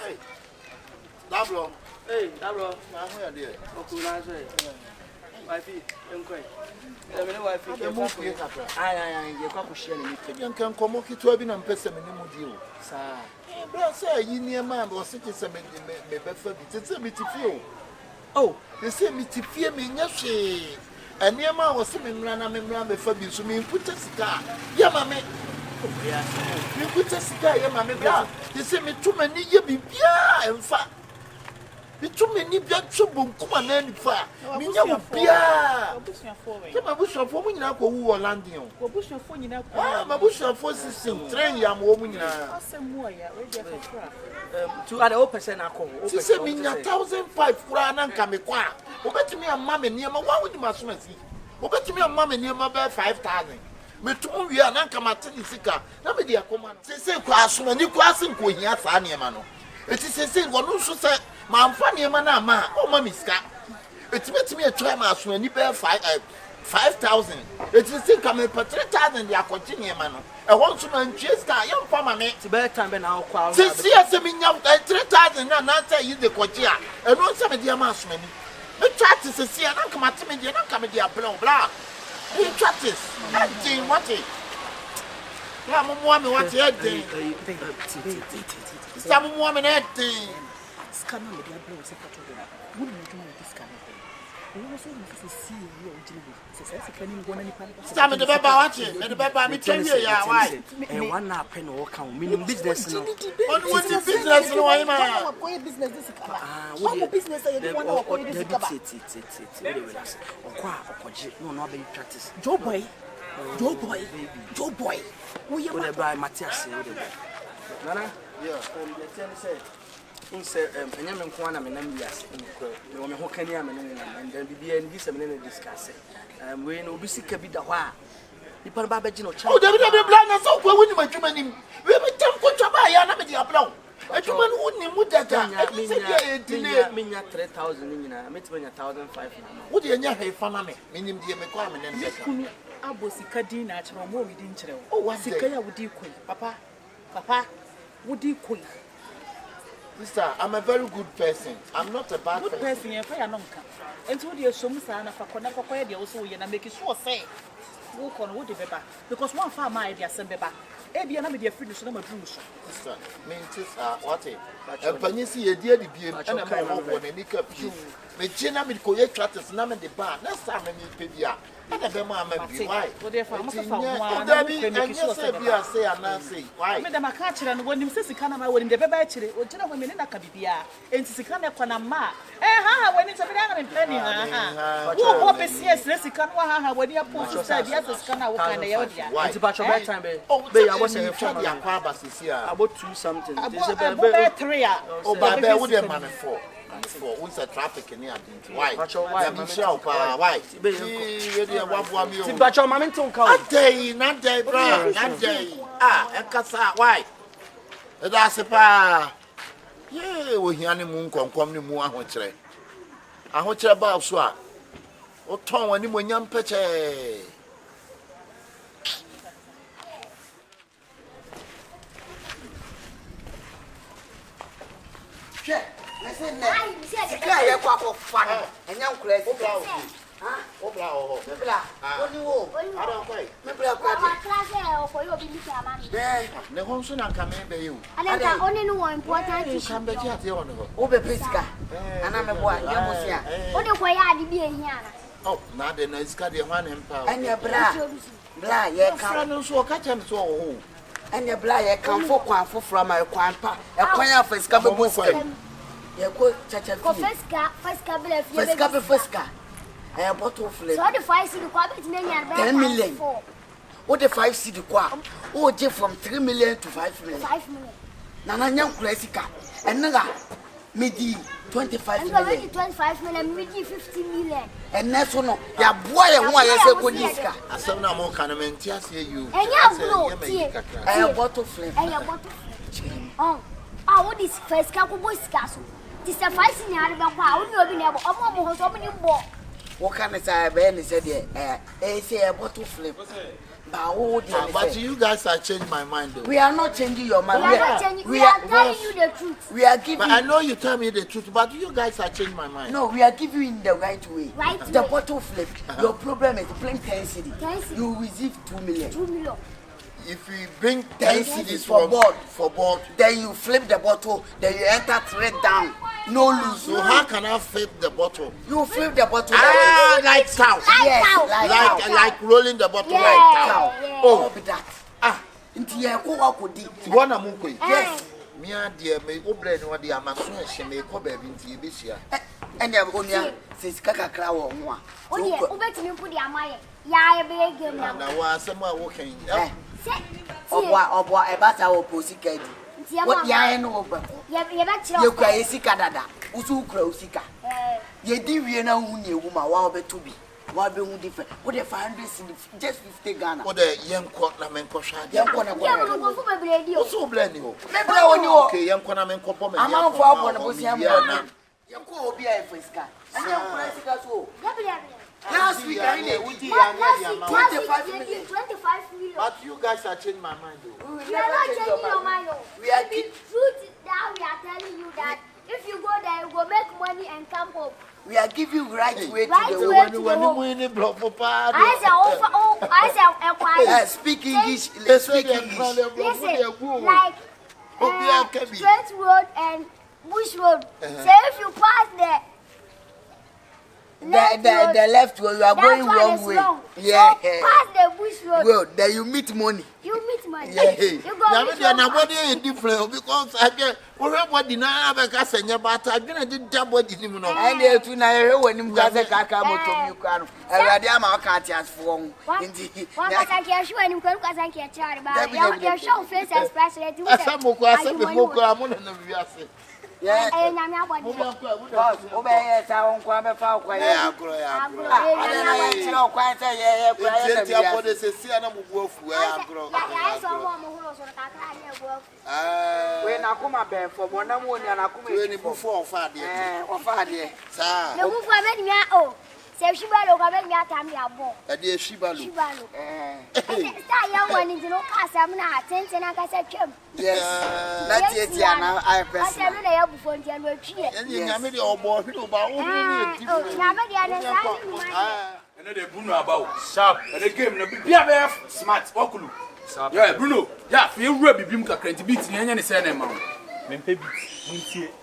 Hey. Dablo. Hey, Dablo. Na ho ya de. Okuna so. Wifi, enkoi. Emele wifi ke Mo fie kakra. Ai, ye kwa kuhia ne nipa. Ye nkan komo kitua bi na mpese me ne mu di o. Sa. Bro say yi niema am o se ke se me befa bi. Tete me tifie o. Oh, they say me tifie me nya hwe. Eniema o se me mra na me mra befa bi so me mputa sika. Ya ma me. ya. Me mputa sika ya ma me bra. They say me tuma ni ye bibia emfa. Bitumi ni bia tsobo nkuma na nifa minya wo bia obusuafo we ke mabusuafo mu nyina ko wu Hollandia o obusuafo nyina ko mabusuafo system train ya mo mu nyina asemu ya we dey kakra To add 0% akọ. ti se minya 1500 kura na nka me kwa obetumi amma me niema wa wudi masomasi obetumi amma me niema ba 5000 metumu wi na nka matini sika na me dia koma no se kwa asoma ni kwa asen ko hia sa niema no eti se wono so se mamfa niema na ama o ma miska etibetimi etwa ma aso ani be 5000 eti ka me 3000 ya kwachi niema no e won so na ntwe ska ya mfa ma me Ti be time be na akwa. se ase mi nya 3000 na say yi de kwachi a e no se me dia ma aso ani me chat se na nka matime dia na nka me dia bla e chat is anything what it la mo me what it Some woman at the scan me dey blow se kato do would you do this scan we also need to see you originally se kan ni gona ni pa Some the baba watch it the baba me tell you ya why One na pen o kan minimum business no. on what the business no why ma ko business this kaba what business you do want to this kaba Okwa okoje no be practice Joe boy we we dey buy Matthias we dey Nana yeah the tell say in say enyame nko na me nam wiase no me ho kani am no and then bibia ndi se me na discuss we no obi sika bi da ho a nipa no ba be gino cha oh David blind na so kwa woni madwuma nim we be tem ko twa ya na me dia blow adwuma no woni mu daga e se bia e dine menya 3000 nyina metimanya 1500 na wo de nya he fa na me nim die me kwa me ne nse kunu abosika din na akere mo wi din kire oh wo sika ya wodi koi papa wodi koi sister I'm a very good person I'm not a bad good person ya fa ya no nka enti wodi esom sa na fa kona ya de wo so ye na make sure say wo kono wo de beba because one farm ma dia sem beba e bia na me dia free so na madru so sister me ntisa what e panyisi ye dia de biem na ma wo na nika pi me china me ko ye tratters na me de ba na sa me pe bia na be ma bi why wo de fa mo fa ho na make sure say bia say ana say why me da maka kire no wonim se sika na ma wonim de beba kire o gina wo me ne na ka bibia enti sika na kwa na ma ha wonim se be da na me plani ha wo ko be sie sika no ha woni apo so say bia sika na wo kan na ye odia enti ba chobet time be ya wo say fa dia kwa ba sisi a about 2 something this be 3 a o ba be wo de man for what's the traffic in here why me show pa why we dey wabo am yo ti ba cho mama nton ka o na day bra na day e kasa why e da se pa ye wo hia ne mu nkonkom ne mu ahokyere ba so a o ton wani mo nyam peche listen na sika ye kwa ko fa enya nkura sika ha obla oho mebla oni wo ara kwai mebla kwa Mama class e for you be mi ama mi. ne ho so na nka me be you Alenta oni no one important you issue. can be here dey on ho wo be pesika ana mebo a ye mo sia Odi ko ya adi bi ehia na. oh na de na iska de hwan empa anya bla ye ka kan no so ka chem so ho anya bla ye kan fo kwan fo fra ma kwan pa e kwan ya pesika be bo sika ye ko chacha Ko first bele fi. pesika I bottle flame. So the 5 cedi kwa bet me nya 10 million. What the 5 cedi kwa? O je from 3 million to 5 million. 5 million. Nana nyam klasika. Enga me di 25 And million. go 25 million, me di 50 million. And neso no, ya boy e ho ayese ko disika. asem na mo kana me ntia se you Enya bro, tie. I bottle flame. Enya bottle. Oh. Ah, what is first ka ko bo sika so. Ti se 5 cedi ha be kwa, oni obi na bo, omo mo ho so omo ni bo. What can I say? Ben said, say a bottle flip. But you guys are changing my mind though. We are not changing your mind. We are not changing. We are telling you the truth. We are giving. But I know you tell me the truth, but you guys are changing my mind. No, we are giving you in the right way. Right The way. bottle flip. Your problem is playing 10 cedi. 10 cedi. You will receive 2 million. 2 million. If we bring 10 10 cedis CDs for board. for board, Then you flip the bottle. Then you enter straight down. No lose. so how can I flip the bottle? You flip the bottle. Ah, like cow. Yes, cow. Like rolling the bottle Yeah. like cow. Yeah. Oh, be that. Ah, Inti ye ko wa ko di. one am going. Yes. Me and dear me go blend what the Amazon she may come baby into this year. And ya onia since kaka kra wo ho a. Oh dear, ubetimi put the amaye. Ya be game now. Now was some more walking. Obwa e bata wo posika di. What ya no oba. Ya be chiro. Ye kwa esika dada. Usu kra usika. Ye di wie na hu ne wu ma wa obeto bi. Wa be hu different. What the 500 just 50 Ghana. What the young court na men kosha. Yanko na Ya kwa. mo go fu bebre di o. So blending. Mebra woni wo. Okay, young corner men kopo me. Ama fo abo na bosi am na. Yanko obi a efeska. Anya kura sika so. Ya be Last week I need Last week, 25 million. But you guys are changing my mind though. We We are not changing your mind. We are The truth that we are telling you that if you go there, you go make money and come home. We are giving right way to Right the way. world. When you win the block for I say, quiet. Speak English. They Speak say English. Listen, like straight road and bush road. So if you pass The left way, you are that going one wrong is way. wrong. Yeah. So pass the bush road. Well, then you meet money. You meet money. Yeah. You go Now with they are your not body different because I get what did not have a casanya, but I didn't double the name. And they too now when you guys kaka moto you can. Already am account as for one person can show and you can charge but your show face express rate. I said, Moko, I'm on the yeah. Eh, nyame abodi. Obey ta won kwa be fa kwa ya. Ana chiro kwa ta ye kwa ya. Ti abode se si ana mugu afu agro. Ya so mo mo huro so kakra na egu. We na kuma be fo mo na mo ni na kuma. We ni bufu ofa de. Ofa de. Sa. Me bufu abedi mi o. Se shibalo ka be mi atam ya bo. E de shibalo. Shibalo. Sta ya wani dino ka sam na atente na ka se twem. Yes. Na tie na I person. Asa no na ya bufu ntia no atwie. Enyi nyame de obo hwe do ba o ni Oh, nyame dia na sa ni man. And they Bruno about sharp. And the game, no be smart. Okulu. Yeah, Bruno. Yeah, you rub him cranty beats. You ain't saying, man. Mempe beat.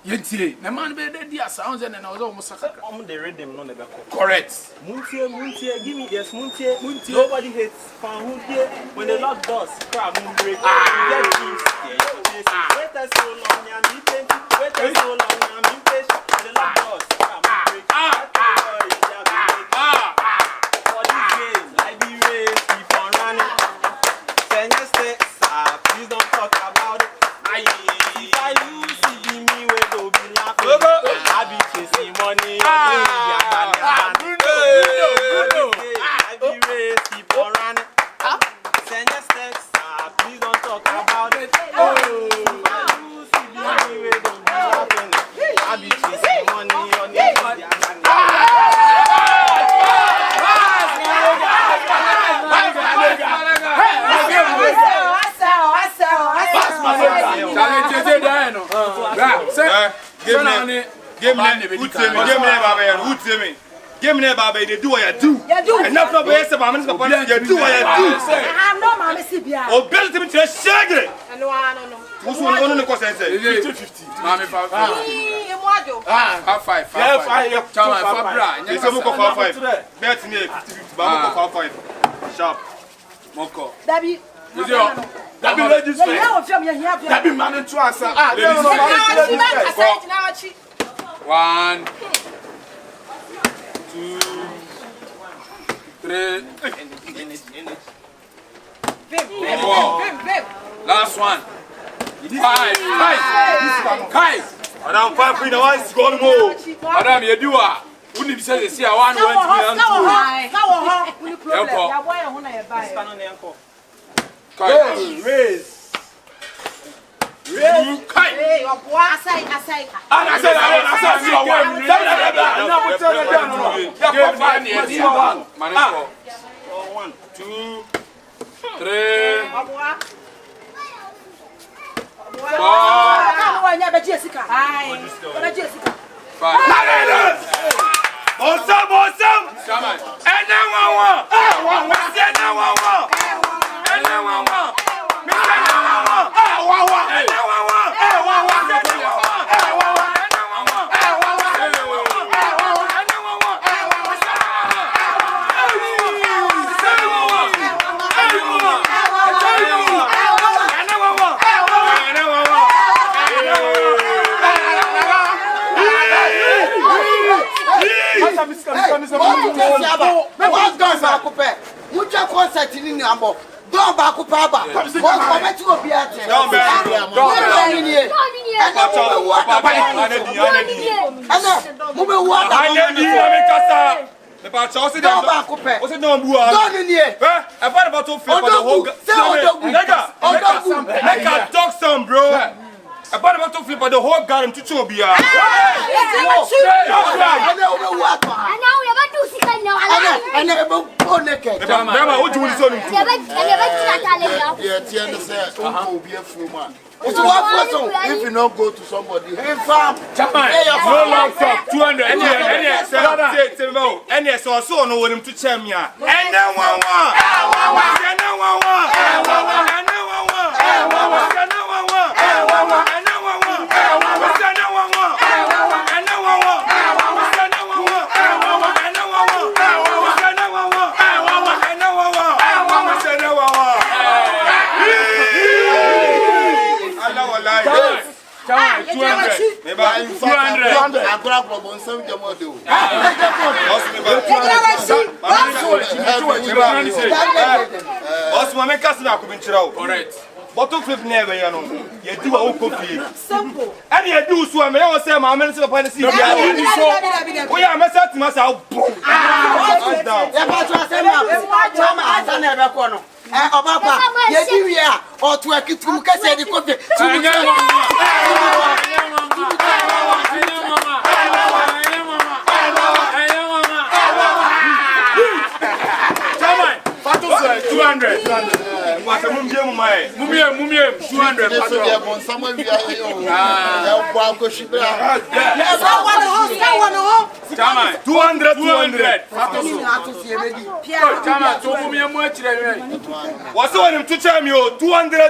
Yeti. The man be the dear sounds and I was almost I'm the rhythm, no never. correct. Muntie, give me yes, Muntie. Nobody hates fan who here when the lock doors crab moon break. Get peace. Wait us so long, I'm impatient. Wait us so long, I'm impatient. The lock doors crab moon break. For this game, like the race, keep on running. Send your steps, please don't talk about it. If I lose, see me where go be laughing. I be chasing money. Bruno. I be race, keep on running. Send your steps, please don't talk about it. If I lose, see me where go be laughing. I be chasing money. Give me Baba, they do what you do. And not for yes, I'm you do what you do. I'm no mama Sibia. Oh, better to be to a shaggy. No. Who's one of the cost? 50. Mammy, 5. It's a book of 5. Bet me 50. Baba 5. Sharp. Moko. Debbie. That be registered. That be managed to answer. 1, 2, 3. Last one. 5. Madam 5 free now is gone more. Madam you do Wouldn't say they see 1 raise. Raise. 1, 2, 3, 4, 5. Come on. About to flip the whole garden to Chobia. And now we have to see now. I never go naked. What you will say? If you not go to somebody, hey, farm, no long talk, 200, and yes, also know what him to champion. And then one. Bottom flip never, you know. You do a coffee. Simple. And you do so. I may say, my men say, "Upon the sea." We are messing myself. What's the one to tell me? 200.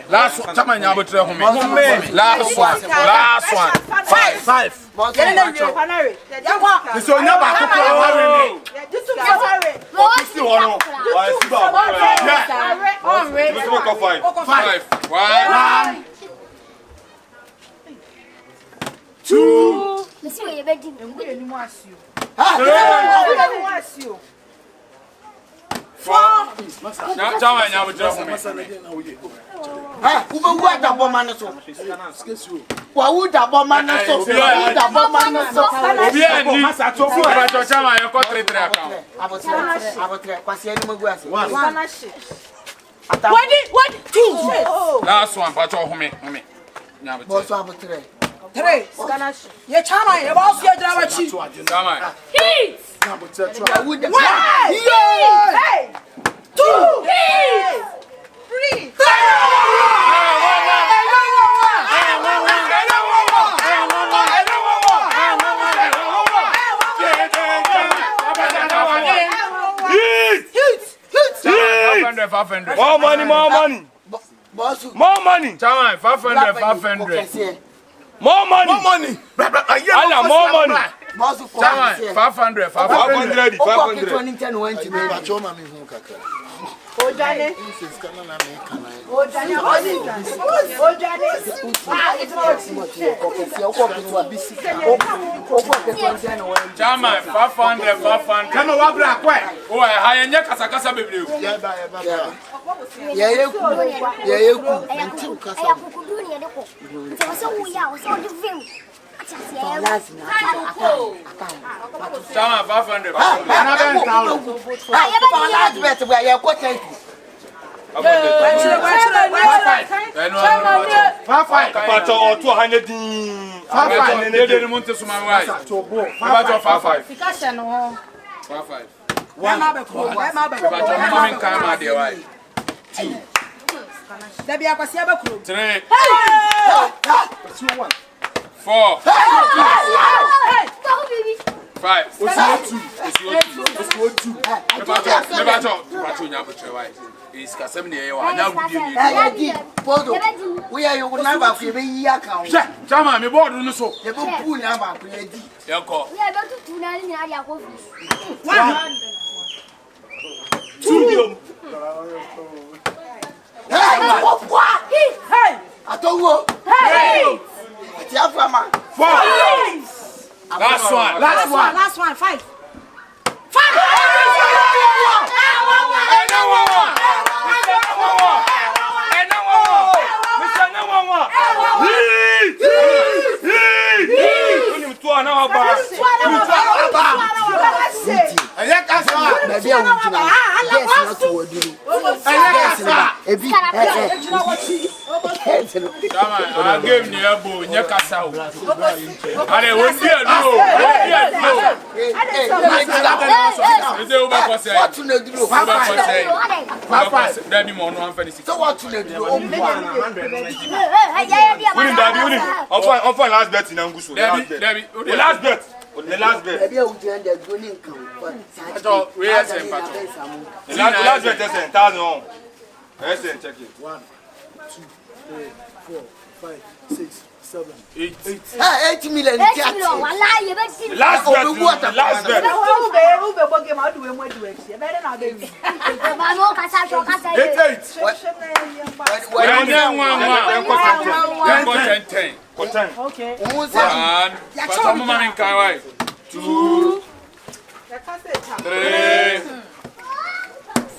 Last one. Come on, you put last one. 5. This one never Five. 1, 2. Let's see what you 4. Last one, but home. 3. You chama, you boss your driver chief. Heat. 1. 2. 3. More money. More money. Chama, 500. More money. More money. Boss 500. 500. 500. 500. Ojane. Chama 500. Kama wabra kwa. O ha yenye kasakasa bebre. Chama 500. Is Casem near you? We are your number for the year account. Chama, me board no so. The pool number. Yako. We are going to do nothing in our office. 2 Hey! I don't know. Hey! Tiafama. 4. Last one. 5. Last bet in Anguso. Last bet. The last bet. Maybe I will join the growing count. We are saying, the last bet is 1,000. Let's check it. 1, 2, 3, 4, 5, 6, 7, 8. 8 million. Last bet. Okay. 2, 3,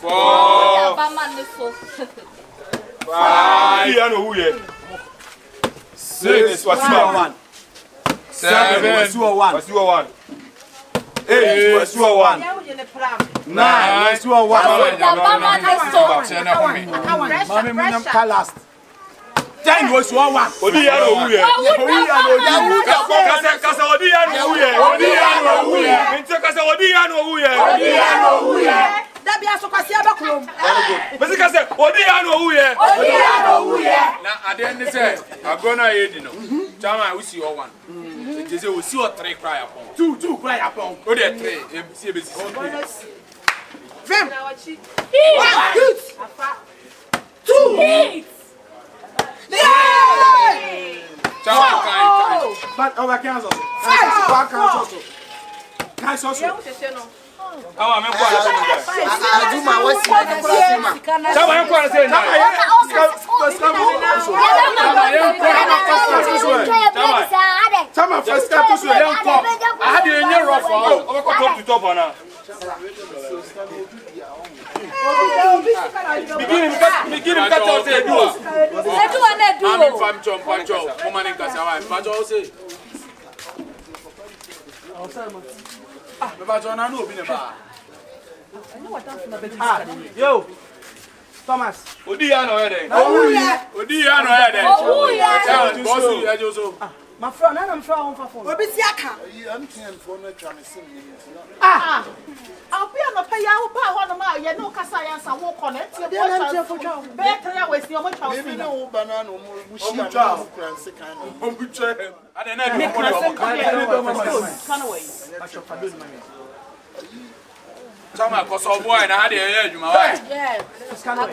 4, 5, 6, 1, 7, 1, 8, 1, 9, 1. 10 was 1. But over cancel. Yo, Thomas. My friend, I'm from Obisiaka. I'll be on a pay out one of my no Casayas and walk on it. Better with your much. Maybe no banana or I don't know. Chama ko so boy na hade ye adwuma wa. Yeah. Gonna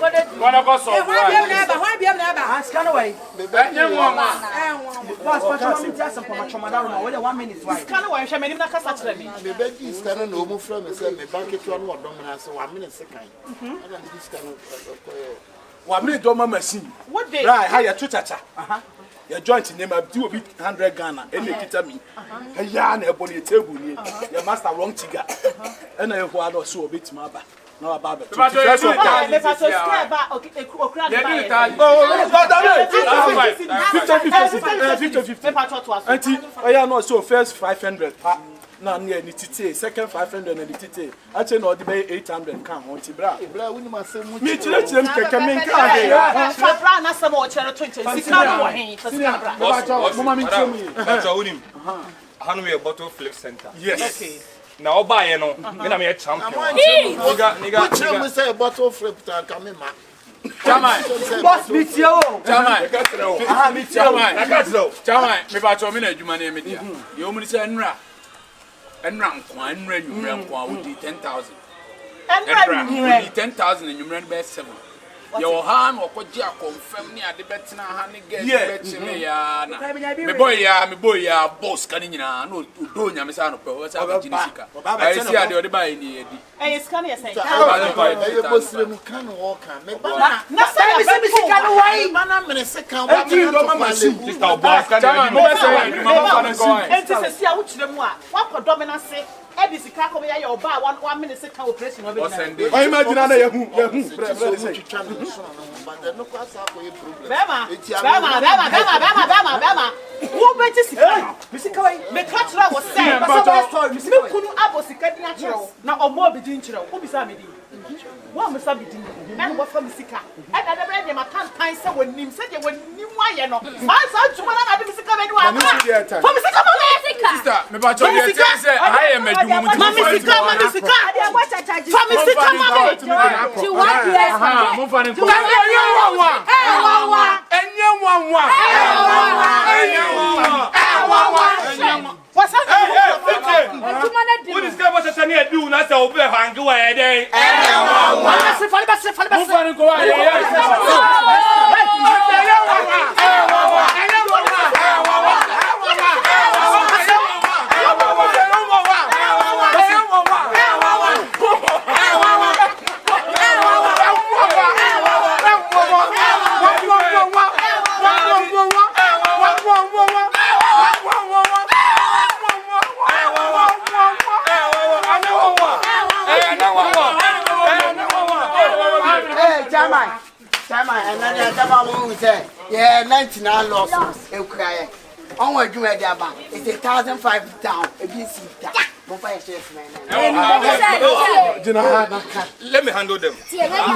go so boy. Why be never? Scan away. Enye nwa. Boss, but you want some for my chomada room. 1 minute why? Scan away, she me na kasa kire me. Me be scan no mo fra me say me bank to no odom na say 1 minute second. I can this scan 1 minute do mama machine. What day? Right, how you chacha. Your joint name up do 100 Ghana and make it to me. A yarn upon your table near your master wrong tiger. And I want so a bit maba. No about it. Me pass scan ba okra ba. Oh, 50. Auntie, I am not so first 500. No, near the TT, second 500 and the TT. I tell you, the 800 come on Tibra. Me to let them take a main car here. Fabra na some more 20. Scan away. Mama, me tell me. That's all him. Hanu me bottle flip center. Yes. Okay. Na oba ye no. Me na me champion. Nigga, me say bottle flip and come in ma. Chama. Boss, meet you. Chama. Me chama. Chama. Me ba cho me na adwuma na me dia. Ye mu ni say nra. Enra nkwa we di 10,000. Enra we di 10,000 and you be 7. Your hand or koja confirm ni ade betina ha ni get betina ya na. Me boy ya boss kan nyina no do nya me sa no pe o sa ba jini sika. I see ade ode ba ni edi. Eh scan ya say. Hey boss mu kan wo kan. Me ba Na say me sika no why? Mana me second wa me do mama machine. Sister boss kan edi mo say you mama fa go. Enti se sia wo kire mu a wa ko dominance e sika ko ya oba 1 minute second operation no be na. I imagine na yahu. Bema. Who bet sika? Sika wai. Me catch was say. Me kunu abo sika di natural. Na omo be di nchira. Who be say me di? Wa me say be di. Na go from sika. E da da be ma kan tan say wonim say je wonim wa ye no. Sa tuma na be sika be di wa. For me sika mo sika. Sister, me ba cho ye say I am adwuma mu. Mami sika. For me sika mami. She want you. Mo fa ni ko. What's that? What is that? What's that? You do not say hang away day. Yeah, 99 losses. On what you had about it's 1,005 down. If you see that, let me handle them. Tia, Let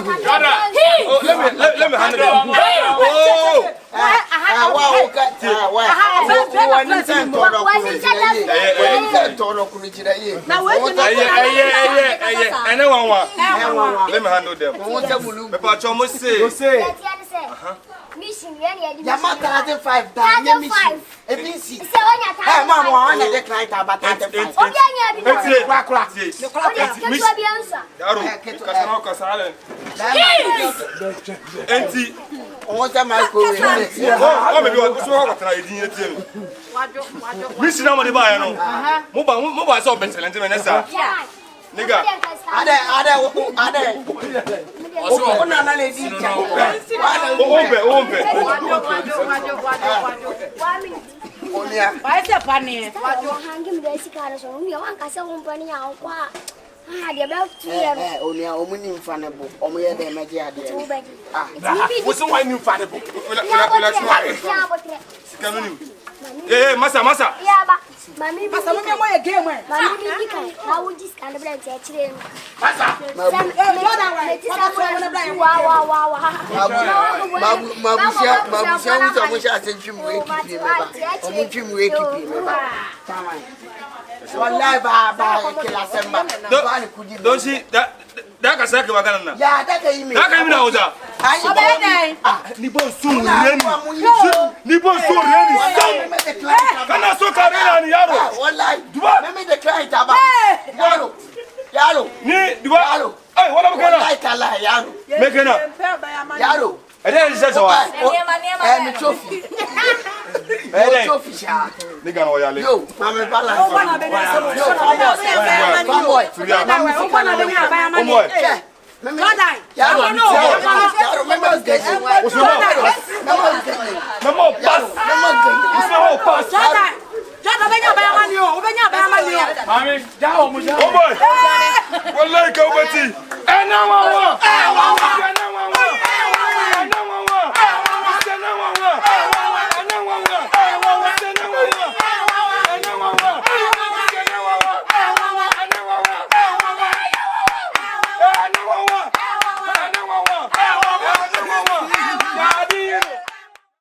me handle them. Mission really Yamata 1,005 down. Hey, Mama, I want to decline about 1,005. Why is it funny? What you hanging the cigar so you want to say company out. Ah, the about 2 years. Only a woman in Fanable, only a damage. What's the one you find? Yeah, massa. Yeah, but Mammy, why a game? Mammy, how would this kind of blend actually? Don't see that? That can say Magana. Yeah, that I mean. That can be now. Nibo soon, Nibo soon, can I so carry on Yaro? One life. Do I make the client about Yaro? Ni, do I Make it up. Yaro. And then it's just a while. And trophy. Trophy. Nigga, no, you're Yo, Mama Balance. Oh boy! Well, like over tea. And now I